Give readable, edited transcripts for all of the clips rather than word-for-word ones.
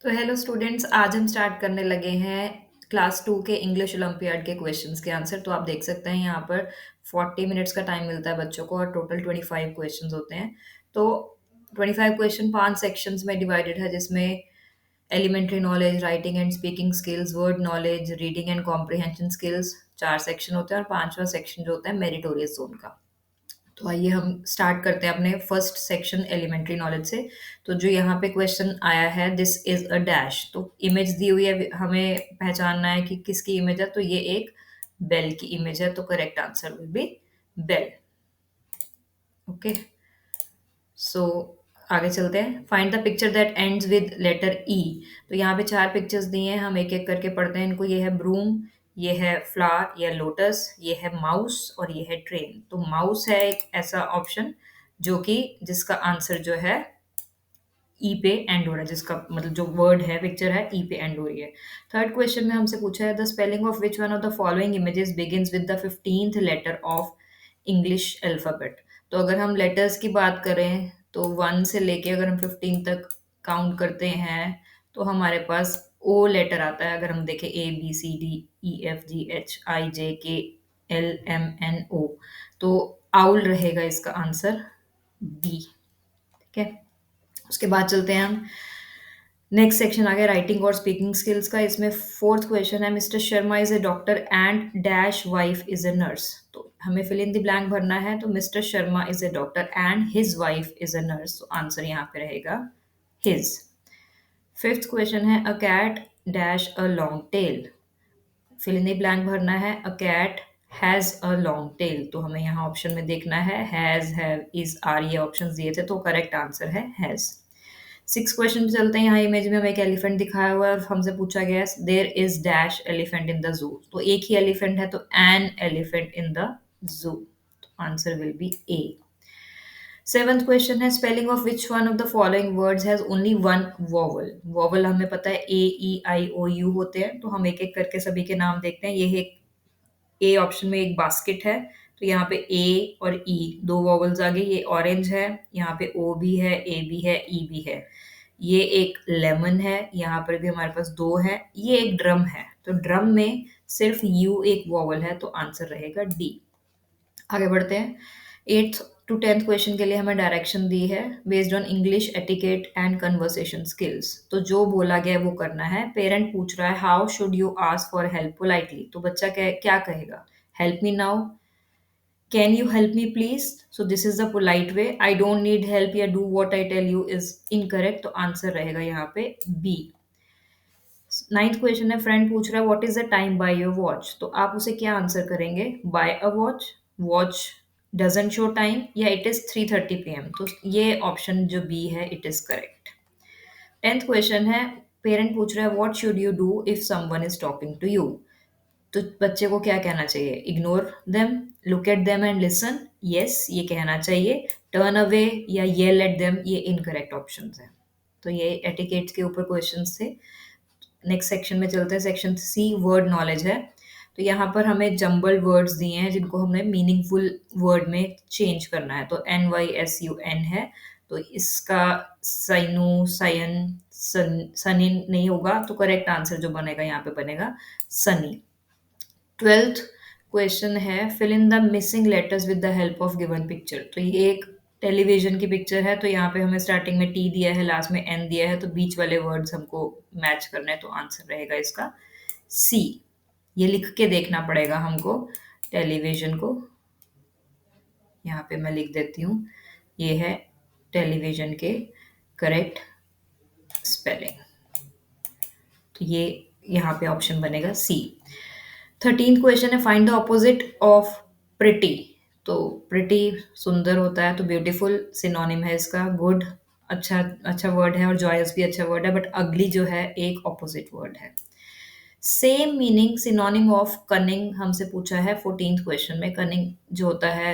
तो hello students, आज हम स्टार्ट करने लगे हैं क्लास 2 के इंग्लिश ओलंपियाड के क्वेश्चंस के आंसर। तो आप देख सकते हैं यहाँ पर 40 मिनट्स का टाइम मिलता है बच्चों को और टोटल 25 क्वेश्चंस होते हैं। तो 25 क्वेश्चन 5 सेक्शंस में डिवाइडेड है, जिसमें elementary knowledge, writing and speaking skills, word knowledge, reading and comprehension skills, 4 section होते हैं और पांचवा सेक्शन जो होता है मेरिटोरियस जोन का। तो आइए हम स्टार्ट करते हैं अपने फर्स्ट सेक्शन एलिमेंट्री नॉलेज से। तो जो यहाँ पे क्वेश्चन आया है, दिस इज अ डैश, तो इमेज दी हुई है, हमें पहचानना है कि किसकी इमेज है। तो ये एक बेल की इमेज है, तो correct answer will be bell. Okay, so आगे चलते हैं। Find the picture that ends with letter E. तो यहाँ पे 4 पिक्चर्स दिए हैं, हम एक एक करके पढ़ते हैं इनको। ये है ब्रूम, ये है फ्लावर, ये है लोटस, ये है माउस और ये है ट्रेन। तो माउस है एक ऐसा ऑप्शन जो कि जिसका आंसर जो है ई पे एंड हो रहा है, जिसका मतलब जो वर्ड है, पिक्चर है, ई पे एंड हो रही है। थर्ड क्वेश्चन में हमसे पूछा है the spelling of which one of the following images begins with the 15th letter of English alphabet. तो अगर हम लेटर्स की बात करें तो 1 से लेके अगर हम 15 तक काउंट करते हैं तो हमारे पास ओ लेटर आता है। अगर हम देखें A B C D E F G H I J K L M N O, तो आउल रहेगा इसका आंसर बी। ठीक है, उसके बाद चलते हैं हम नेक्स्ट सेक्शन आ गया राइटिंग और स्पीकिंग स्किल्स का। इसमें फोर्थ क्वेश्चन है mister Sharma is a doctor and dash wife is a nurse. तो हमें फिल इन द ब्लैंक भरना है। तो mister Sharma is a doctor and his wife is a nurse, तो आंसर यहाँ पे रहेगा हिज। फिफ्थ क्वेश्चन है a cat dash a long tail. Fill in the blank भरना है। A cat has a long tail, तो हमें यहाँ ऑप्शन में देखना है हैज, हैव, इज, आर, ये ऑप्शन दिए थे, तो करेक्ट आंसर है हैज। सिक्स क्वेश्चन पे चलते हैं। यहाँ इमेज में हमें एक एलिफेंट दिखाया हुआ है और हमसे पूछा गया है there is dash elephant in the zoo. तो एक ही एलिफेंट है, तो an elephant in the zoo, तो answer will be A. Seventh question है spelling of which one of the following words has only one vowel. Vowel हमें पता है ए ई आई ओ you होते हैं, तो हम एक एक करके सभी के नाम देखते हैं। ये एक ए ऑप्शन में एक बास्केट है, तो यहाँ पे ए और ई दो वॉवल्स आ गई। ये ऑरेंज है, यहाँ पे ओ भी है, ए भी है, ई भी है। ये एक लेमन है, यहाँ पर भी हमारे पास दो है। ये एक ड्रम है, तो ड्रम में सिर्फ यू एक वॉवल है, तो आंसर रहेगा डी। आगे बढ़ते हैं। 8th to 10th क्वेश्चन के लिए हमें डायरेक्शन दी है based on English etiquette and conversation skills. तो जो बोला गया है वो करना है। पेरेंट पूछ रहा है how should you ask for help politely, तो बच्चा क्या कहेगा? Help me now, can you help me please. So this is the polite way. I don't need help या do what I tell you is incorrect, तो answer रहेगा यहाँ पे B. Ninth question है फ्रेंड पूछ रहा है what is the time by your watch. तो आप उसे क्या आंसर करेंगे? By a watch, watch doesn't show time, या इट इज 3:30 पीएम। तो ये ऑप्शन जो बी है it is correct. Tenth question है पेरेंट पूछ रहा है what should you do if someone is talking to you. तो बच्चे को क्या कहना चाहिए? Ignore them, look at them and listen, yes ये कहना चाहिए। टर्न अवे या येल एट देम, ये इनकरेक्ट ऑप्शंस हैं। तो ये एटिकेट्स के ऊपर क्वेश्चंस थे। नेक्स्ट सेक्शन में चलते हैं। सेक्शन सी वर्ड नॉलेज है। तो यहाँ पर हमें जम्बल्ड वर्ड्स दिए हैं जिनको हमें मीनिंगफुल वर्ड में चेंज करना है। तो NYSUN है, तो इसका साइनो सायन सनिन नहीं होगा, तो करेक्ट आंसर जो बनेगा यहाँ पे बनेगा सनी। 12th क्वेश्चन है fill in the missing letters with the help of given picture. तो ये एक टेलीविजन की पिक्चर है, तो यहाँ पे हमें स्टार्टिंग में टी दिया है, लास्ट में एन दिया है, तो बीच वाले वर्ड्स हमको मैच करने हैं, तो आंसर रहेगा इसका सी। ये लिख के देखना पड़ेगा हमको टेलीविजन को। यहाँ पे मैं लिख देती हूँ, ये है टेलीविजन के करेक्ट स्पेलिंग। तो ये यहाँ पे ऑप्शन बनेगा सी। 13th क्वेश्चन है find the opposite of pretty. तो प्रिटी सुंदर होता है, तो ब्यूटीफुल सिनोनिम है इसका। गुड अच्छा अच्छा वर्ड है और जॉयस भी अच्छा वर्ड है, बट अगली जो है एक ऑपोजिट वर्ड है। Same meaning synonym of cunning हमसे पूछा है 14th क्वेश्चन में। कनिंग जो होता है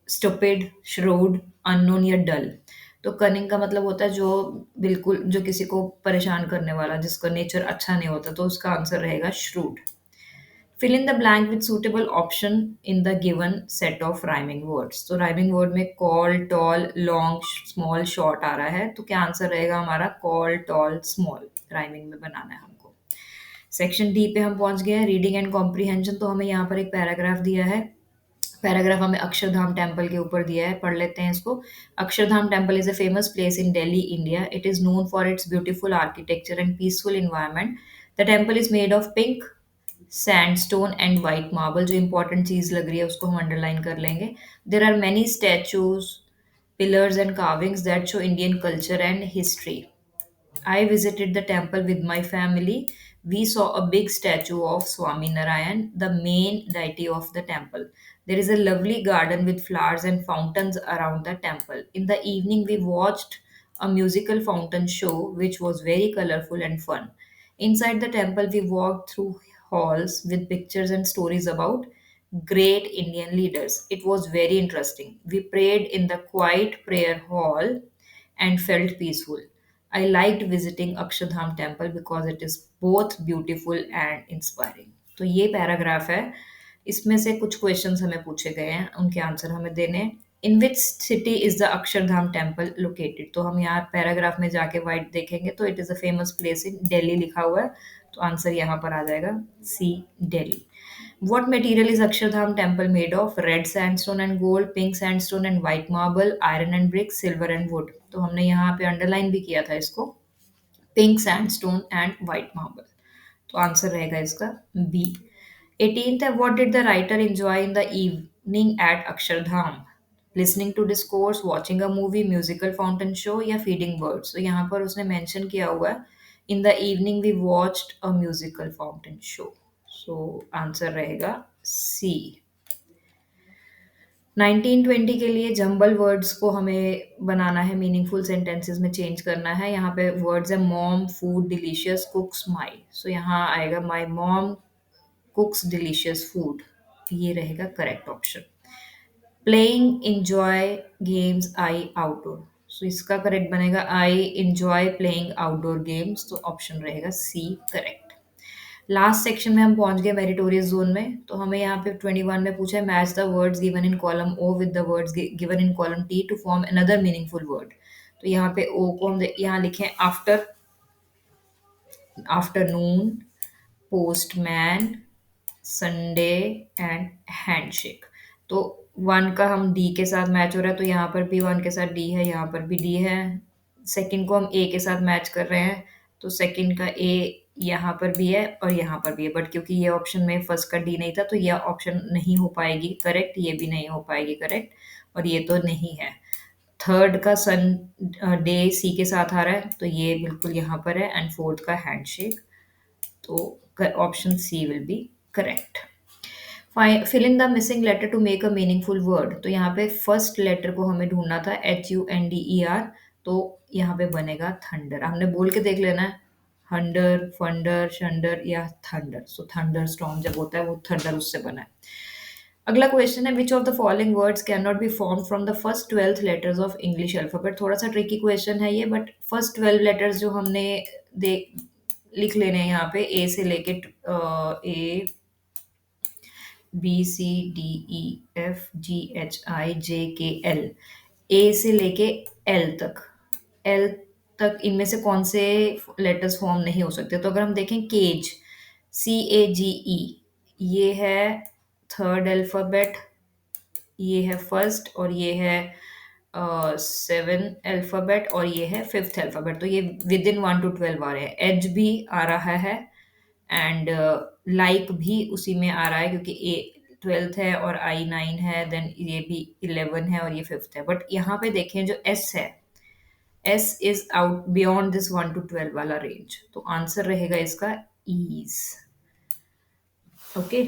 स्टूपिड, श्रूड, अननोन या डल। तो कनिंग का मतलब होता है जो बिल्कुल जो किसी को परेशान करने वाला, जिसका नेचर अच्छा नहीं होता, तो उसका आंसर रहेगा shrewd. Fill in the blank with suitable option in the given set of rhyming words. तो rhyming word में call, tall, long, small, short आ रहा है, तो क्या आंसर रहेगा हमारा? call, tall, small rhyming में बनाना है हमको। सेक्शन डी पे हम पहुंच गए हैं, रीडिंग एंड कॉम्प्रीहेंशन। तो हमें यहाँ पर एक पैराग्राफ दिया है, पैराग्राफ हमें अक्षरधाम टेम्पल के ऊपर दिया है, पढ़ लेते हैं इसको। Akshardham temple is a famous place in Delhi, India. It is known for its beautiful architecture and peaceful environment. The temple is made of pink sandstone and white marble. जो इंपॉर्टेंट चीज लग रही है उसको हम अंडरलाइन कर लेंगे। There are many statues, pillars and carvings that show Indian culture and history. I visited the temple with my family. We saw a big statue of Swami Narayan, the main deity of the temple. There is a lovely garden with flowers and fountains around the temple. In the evening, we watched a musical fountain show which was very colorful and fun. Inside the temple, we walked through halls with pictures and stories about great Indian leaders. It was very interesting. We prayed in the quiet prayer hall and felt peaceful. I liked visiting Akshardham temple because it is both beautiful and inspiring. तो ये paragraph है, इसमें से कुछ questions हमें पूछे गए हैं, उनके आंसर हमें देने हैं। In which city is the Akshardham temple located? तो हम यहाँ पैराग्राफ में जाके वाइट देखेंगे तो it is a famous place in Delhi लिखा हुआ है, तो आंसर यहाँ पर आ जाएगा सी, Delhi. What material is Akshardham temple made of? Red sandstone and gold, pink sandstone and white marble, iron and brick, silver and wood. तो हमने यहाँ पे अंडरलाइन भी किया था इसको, pink sandstone and white marble. तो आंसर रहेगा इसका बी। 18th है, what did the writer enjoy in the evening at Akshardham? Listening to discourse, watching a movie, musical fountain show या फीडिंग बर्ड्स? तो यहाँ पर उसने मेंशन किया हुआ है, in the evening we watched a musical fountain show. So answer रहेगा C. 1920 के लिए जंबल वर्ड्स को हमें बनाना है, मीनिंगफुल सेंटेंसेस में चेंज करना है। यहाँ पे वर्ड्स है mom, food, delicious, cooks, my. So यहाँ आएगा my mom cooks delicious food, ये रहेगा correct option. Playing, enjoy, games, I, outdoor. So इसका करेक्ट बनेगा I enjoy playing outdoor games, तो ऑप्शन रहेगा सी करेक्ट। लास्ट सेक्शन में हम पहुंच गए मेरिटोरियस जोन में। तो हमें यहाँ पे 21 में पूछा है, match the words given in column O with the words given in column T to form another meaningful word. तो यहाँ पे ओ को हम यहाँ लिखें after, afternoon, postman, Sunday and handshake. तो वन का हम डी के साथ मैच हो रहा है, तो यहाँ पर भी वन के साथ डी है, यहाँ पर भी डी है। सेकंड को हम ए के साथ मैच कर रहे हैं, तो सेकंड का ए यहाँ पर भी है और यहाँ पर भी है, बट क्योंकि ये ऑप्शन में फर्स्ट का डी नहीं था तो यह ऑप्शन नहीं हो पाएगी करेक्ट, ये भी नहीं हो पाएगी करेक्ट, और ये तो नहीं है। थर्ड का सन डे सी के साथ आ रहा है, तो ये बिल्कुल यहाँ पर है, एंड फोर्थ का हैंडशेक, तो option C will be correct. Fill in the missing letter to make a meaningful word. तो यहाँ पे फर्स्ट लेटर को हमें ढूंढना था, HUNDER, तो यहाँ पे बनेगा थंडर। हमने बोल के देख लेना है, हंडर, फंडर, शंडर या थंडर। सो थंडर स्टॉर्म जब होता है वो थंडर उससे बना है। अगला क्वेश्चन है, which of the following words can not be form from the first 12 letters of English alphabet? थोड़ा सा ट्रिकी क्वेश्चन है ये, बट फर्स्ट 12 लेटर्स जो हमने दे लिख लेने हैं यहाँ पे, ए से लेके A B C D E F G H I J K L, ए से लेके एल तक, एल तक इनमें से कौन से लेटर्स फॉर्म नहीं हो सकते? तो अगर हम देखें केज, CAGE, ये है थर्ड अल्फाबेट, ये है फर्स्ट, और ये है सेवन अल्फाबेट, और ये है फिफ्थ अल्फाबेट। तो ये विद इन 1 to 12 आ रहे हैं। एच भी आ रहा है एंड लाइक भी उसी में आ रहा है, क्योंकि ए 12th है और आई 9 है, देन ये भी 11 है और ये फिफ्थ है। बट यहाँ पे देखें जो एस है, S is out beyond this 1 to 12 वाला रेंज, तो आंसर रहेगा इसका ईज। ओके,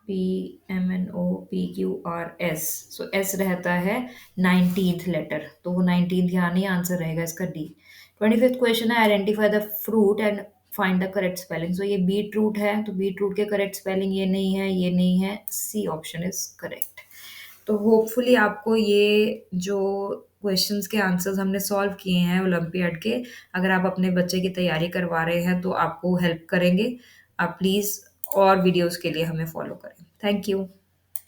PMNOPQRS, सो एस रहता है 19th लेटर, तो वो 19th यहाँ नहीं, आंसर रहेगा इसका डी। 25th क्वेश्चन है, identify the fruit and find the correct spelling. So ये बीट रूट है, तो बीट रूट के करेक्ट स्पेलिंग ये नहीं है, ये नहीं है, सी ऑप्शन इज करेक्ट। तो होपफुली आपको ये जो क्वेश्चंस के आंसर्स हमने सॉल्व किए हैं ओलंपियाड के, अगर आप अपने बच्चे की तैयारी करवा रहे हैं तो आपको हेल्प करेंगे। आप प्लीज़ और वीडियोज़ के लिए हमें फ़ॉलो करें। Thank you.